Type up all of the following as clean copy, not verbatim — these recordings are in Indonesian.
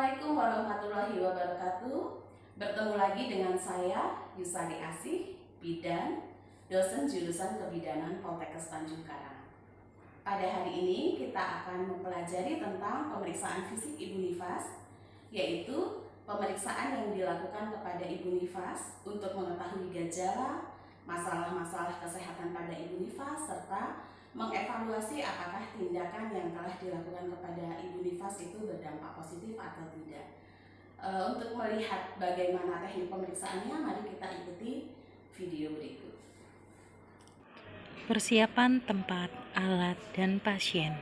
Assalamualaikum warahmatullahi wabarakatuh. Bertemu lagi dengan saya Yusani Asih, bidan, dosen jurusan kebidanan Poltekkes Tanjung Karang. Pada hari ini kita akan mempelajari tentang pemeriksaan fisik ibu nifas, yaitu pemeriksaan yang dilakukan kepada ibu nifas untuk mengetahui gejala, masalah-masalah kesehatan pada ibu nifas, serta mengevaluasi apakah tindakan yang telah dilakukan kepada ibu nifas itu berdampak positif atau tidak. Untuk melihat bagaimana teknik pemeriksaannya, mari kita ikuti video berikut. Persiapan tempat, alat, dan pasien.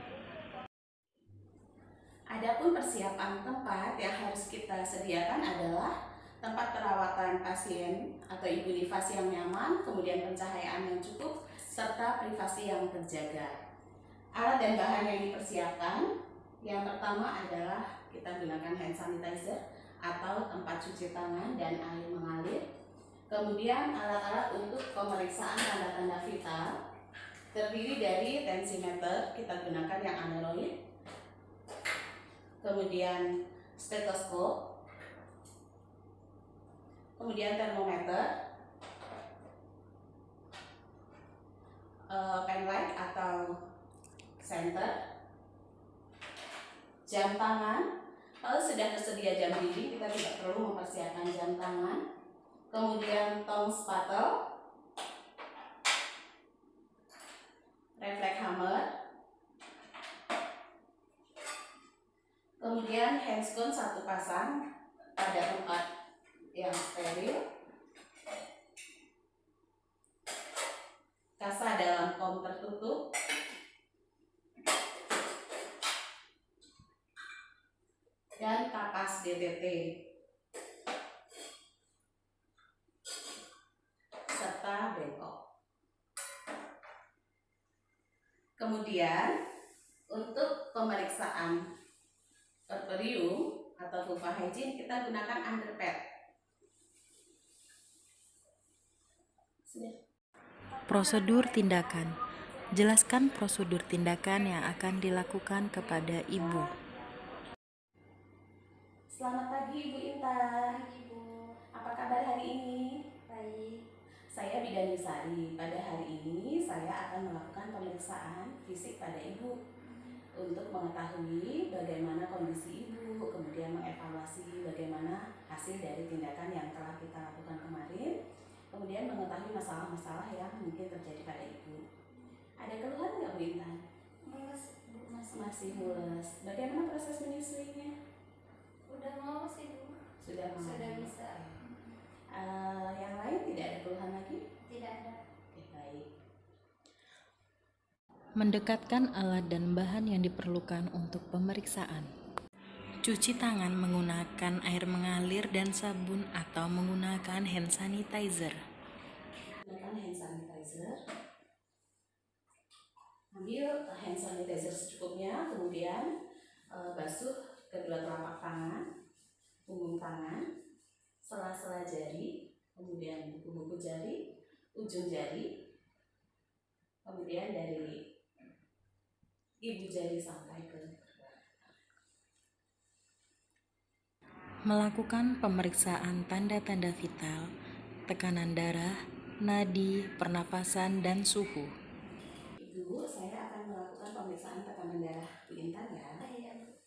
Adapun persiapan tempat yang harus kita sediakan adalah tempat perawatan pasien atau ibu nifas yang nyaman, kemudian pencahayaan yang cukup, serta privasi yang terjaga. Alat dan bahan yang dipersiapkan, yang pertama adalah kita gunakan hand sanitizer atau tempat cuci tangan dan air mengalir. Kemudian alat-alat untuk pemeriksaan tanda-tanda vital terdiri dari tensimeter, kita gunakan yang aneroid, kemudian stetoskop, kemudian termometer, pen light atau senter, jam tangan. Kalau sudah tersedia jam dinding, kita tidak perlu mempersiapkan jam tangan. Kemudian tong spatel, refleks hammer, kemudian handscone satu pasang pada tempat yang steril, kasa dalam kom tertutup, dan kapas DTT, serta bengkok. Kemudian untuk pemeriksaan perperium atau vulva hygiene, kita gunakan underpad. Prosedur tindakan. Jelaskan prosedur tindakan yang akan dilakukan kepada ibu. Selamat pagi Ibu Intan. Ibu, Apa kabar hari ini? baik. Saya Bidan Yusari. Pada hari ini saya akan melakukan pemeriksaan fisik pada ibu untuk mengetahui bagaimana kondisi ibu, kemudian mengevaluasi bagaimana hasil dari tindakan yang telah kita lakukan kemarin, kemudian mengetahui masalah-masalah yang mungkin terjadi pada ibu. Ada keluhan nggak Bu Intan? Mules, Bu, Masih mules. Bagaimana proses menyusuinya? udah mau sih, Bu. Sudah mau? Sudah bisa. Yang lain tidak ada keluhan lagi? Tidak ada. Oke, baik. Mendekatkan alat dan bahan yang diperlukan untuk pemeriksaan. Cuci tangan menggunakan air mengalir dan sabun atau menggunakan hand sanitizer. Gunakan hand sanitizer. Ambil hand sanitizer secukupnya, kemudian basuh kedua telapak tangan, punggung tangan, sela-sela jari, kemudian buku-buku jari, ujung jari, kemudian dari ibu jari sampai ke. Melakukan pemeriksaan tanda-tanda vital, tekanan darah, nadi, pernapasan, dan suhu. Ibu, saya akan melakukan pemeriksaan tekanan darah Bu Intan ya. Iya, Bu.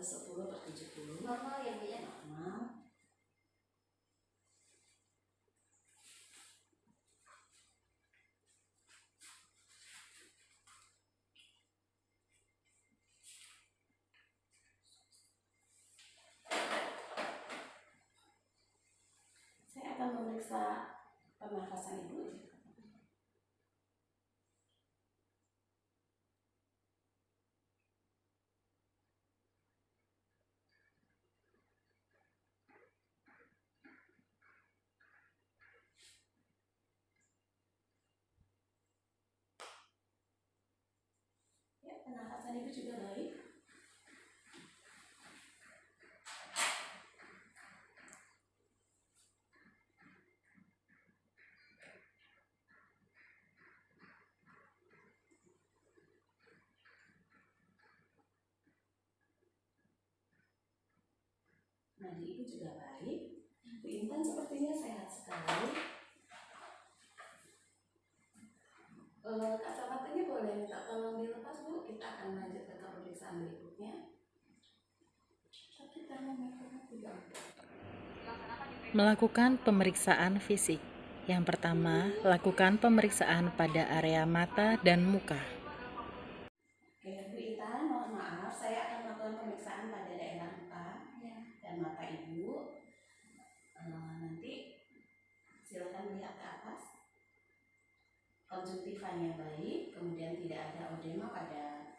110/70. Normal ya Bu ya? Normal. Saya akan memeriksa pernafasan Ibu. Ya, pernafasan Ibu juga baik. Nadi Ibu juga baik. Bu Intan sepertinya sehat sekali. Kacamatanya boleh minta tolong dilepas Bu. Kita akan lanjut ke pemeriksaan berikutnya. Tapi termometernya tidak ada. Melakukan pemeriksaan fisik. Yang pertama, lakukan pemeriksaan pada area mata dan muka. Oke, Bu Intan, mohon maaf, saya akan melakukan pemeriksaan pada daerah muka Ya. dan mata Ibu. Nanti silakan melihat ke atas. Konjungtivanya baik, kemudian tidak ada odema pada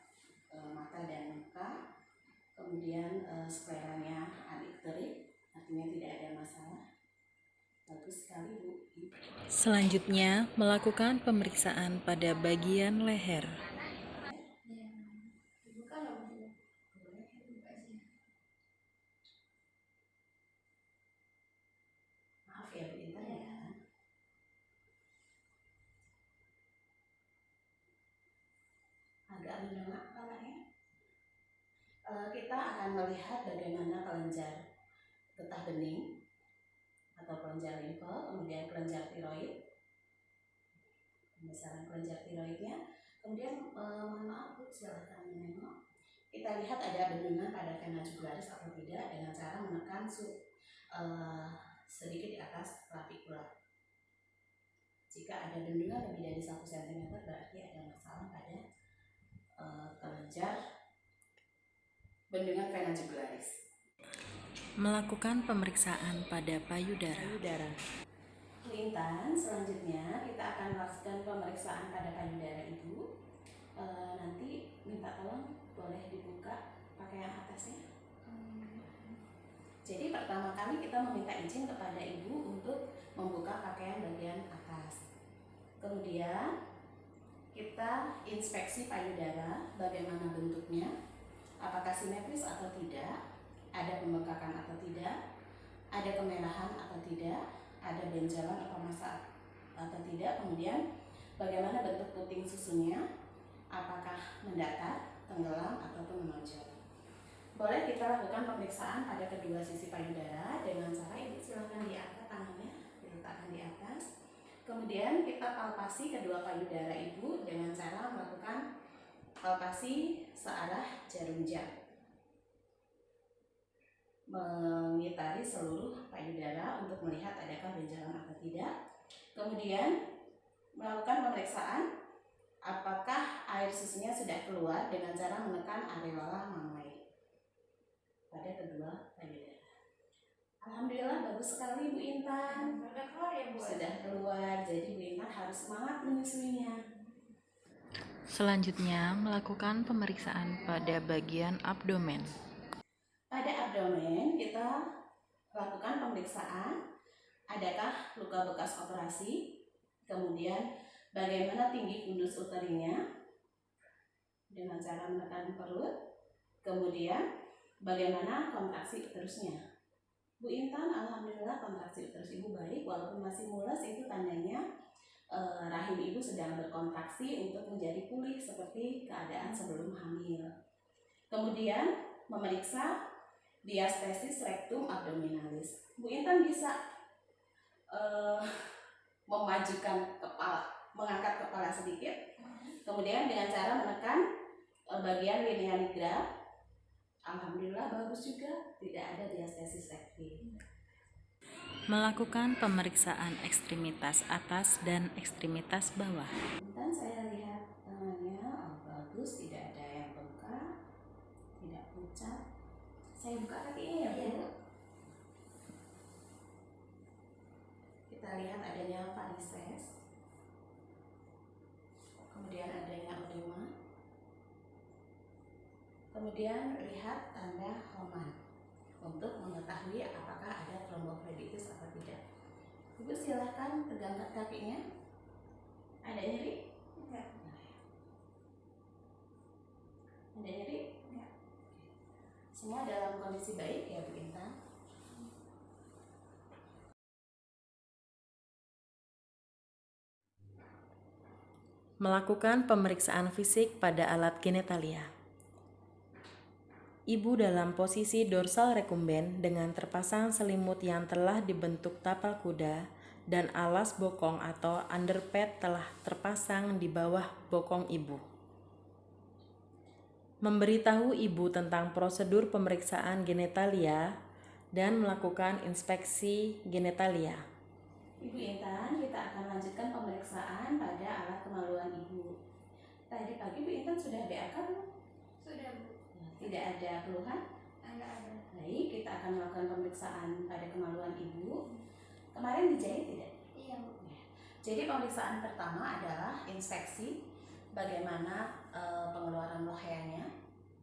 mata dan muka, kemudian skleranya anikterik, artinya tidak ada masalah. Bagus sekali Bu. Selanjutnya, melakukan pemeriksaan pada bagian leher. Ya. Dibuka nggak Bu? Boleh. Dibuka aja. Maaf ya Bu Intan ya. Agak menengah kepalanya. Kita akan melihat bagaimana kelenjar getah bening atau kelenjar limfe, kemudian kelenjar tiroid, pembesaran kelenjar tiroidnya. Kemudian mohon maaf Bu, silakan menengok. Kita lihat ada bendungan pada vena jugularis atau tidak dengan cara menekan sedikit di atas clavicula. Jika ada bendungan lebih dari 1 cm berarti ada masalah pada kelenjar bendungan vena jugularis. Melakukan pemeriksaan pada payudara. Bu Intan, selanjutnya kita akan melakukan pemeriksaan pada payudara Ibu. Nanti minta tolong boleh dibuka pakaian atasnya. Jadi pertama kali kita meminta izin kepada Ibu untuk membuka pakaian bagian atas. Kemudian kita inspeksi payudara, bagaimana bentuknya, apakah simetris atau tidak, ada pembengkakan atau tidak, ada kemerahan atau tidak, ada benjolan atau massa atau tidak, kemudian bagaimana bentuk puting susunya, apakah mendatar, tenggelam, ataupun menonjol. Boleh kita lakukan pemeriksaan pada kedua sisi payudara dengan cara Ibu silakan diangkat tangannya, diletakkan di atas. Kemudian kita palpasi kedua payudara Ibu dengan cara melakukan palpasi searah jarum jam, mengitari seluruh payudara untuk melihat adakah benjolan atau tidak. Kemudian melakukan pemeriksaan apakah air susunya sudah keluar dengan cara menekan areola mammae pada kedua payudara. Alhamdulillah bagus sekali Bu Intan. Udah keluar ya Bu? Sudah keluar, jadi Bu Intan harus semangat menyusuinya. Selanjutnya, melakukan pemeriksaan pada bagian abdomen. Pada abdomen kita lakukan pemeriksaan adakah luka bekas operasi, kemudian bagaimana tinggi fundus uterinya dengan cara menekan perut, kemudian bagaimana kontraksi uterusnya. Bu Intan, alhamdulillah kontraksi uterus Ibu baik, walaupun masih mules itu tandanya rahim Ibu sedang berkontraksi untuk menjadi pulih seperti keadaan sebelum hamil. Kemudian memeriksa diastesis rectum abdominalis. Bu Intan bisa memajukan kepala, mengangkat kepala sedikit, kemudian dengan cara menekan bagian linea nigra Alhamdulillah bagus juga, tidak ada diastesis aktif. Melakukan pemeriksaan ekstremitas atas dan ekstremitas bawah. Dan saya lihat tangannya bagus, tidak ada yang bengkak, tidak pucat. Saya buka kakinya ya Bu. Iya. Kita lihat adanya varises, kemudian adanya edema, kemudian lihat tanda Homan untuk mengetahui apakah ada tromboflebitis atau tidak. Ibu silahkan tegangkan kakinya. Ada nyeri? Enggak. Ada nyeri? Enggak. Semua dalam kondisi baik ya Bu Intan. Melakukan pemeriksaan fisik pada alat genitalia. Ibu dalam posisi dorsal rekumben dengan terpasang selimut yang telah dibentuk tapal kuda dan alas bokong atau underpad telah terpasang di bawah bokong ibu. Memberitahu ibu tentang prosedur pemeriksaan genitalia dan melakukan inspeksi genitalia. Ibu Intan, kita akan lanjutkan pemeriksaan pada alat kemaluan ibu. Tadi pagi Bu Intan sudah BAK belum? Sudah Bu. Tidak ada keluhan? Enggak ada. Baik, kita akan melakukan pemeriksaan pada kemaluan ibu. Kemarin dijahit tidak? Iya Bu. Jadi pemeriksaan pertama adalah inspeksi bagaimana pengeluaran loheanya,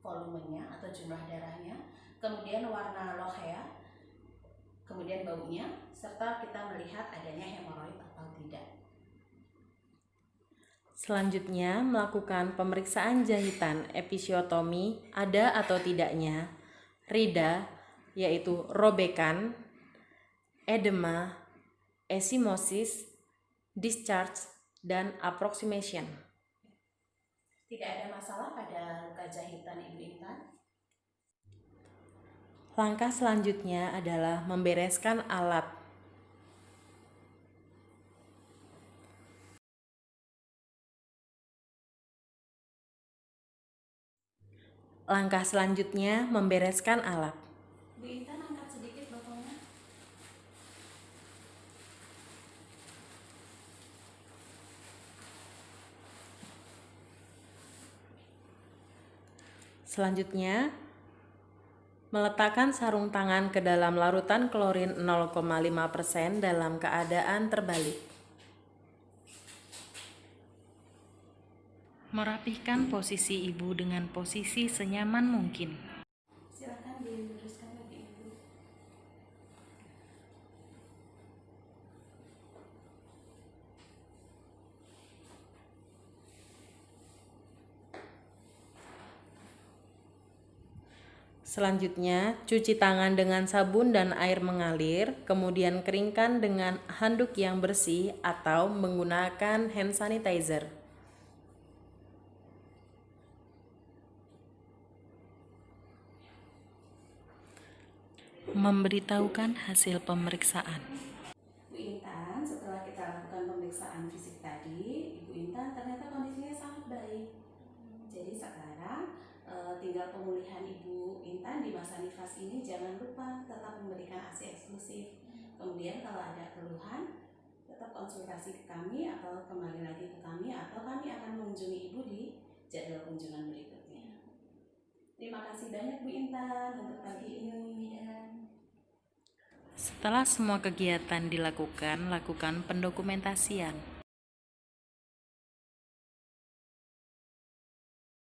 volumenya atau jumlah darahnya, kemudian warna lohea, kemudian baunya, serta kita melihat adanya hemoroid atau tidak. Selanjutnya, melakukan pemeriksaan jahitan episiotomi ada atau tidaknya rida, yaitu robekan, edema, ecchymosis, discharge, dan approximation. Tidak ada masalah pada luka jahitan Ibu Intan. Langkah selanjutnya adalah membereskan alat. Langkah selanjutnya membereskan alat. Bu Intan angkat sedikit bokongnya. Selanjutnya, meletakkan sarung tangan ke dalam larutan klorin 0,5% dalam keadaan terbalik. Merapihkan posisi ibu dengan posisi senyaman mungkin. Silakan diluruskan lagi Ibu. Selanjutnya, cuci tangan dengan sabun dan air mengalir, kemudian keringkan dengan handuk yang bersih atau menggunakan hand sanitizer. Memberitahukan hasil pemeriksaan. Bu Intan, setelah kita lakukan pemeriksaan fisik tadi, Ibu Intan ternyata kondisinya sangat baik. Jadi sekarang tinggal pemulihan Ibu Intan di masa nifas ini. Jangan lupa tetap memberikan ASI eksklusif. Kemudian kalau ada keluhan, tetap konsultasi ke kami atau kembali lagi ke kami, atau kami akan mengunjungi Ibu di jadwal kunjungan berikutnya. Terima kasih banyak Bu Intan untuk pagi ini. Setelah semua kegiatan dilakukan, lakukan pendokumentasian.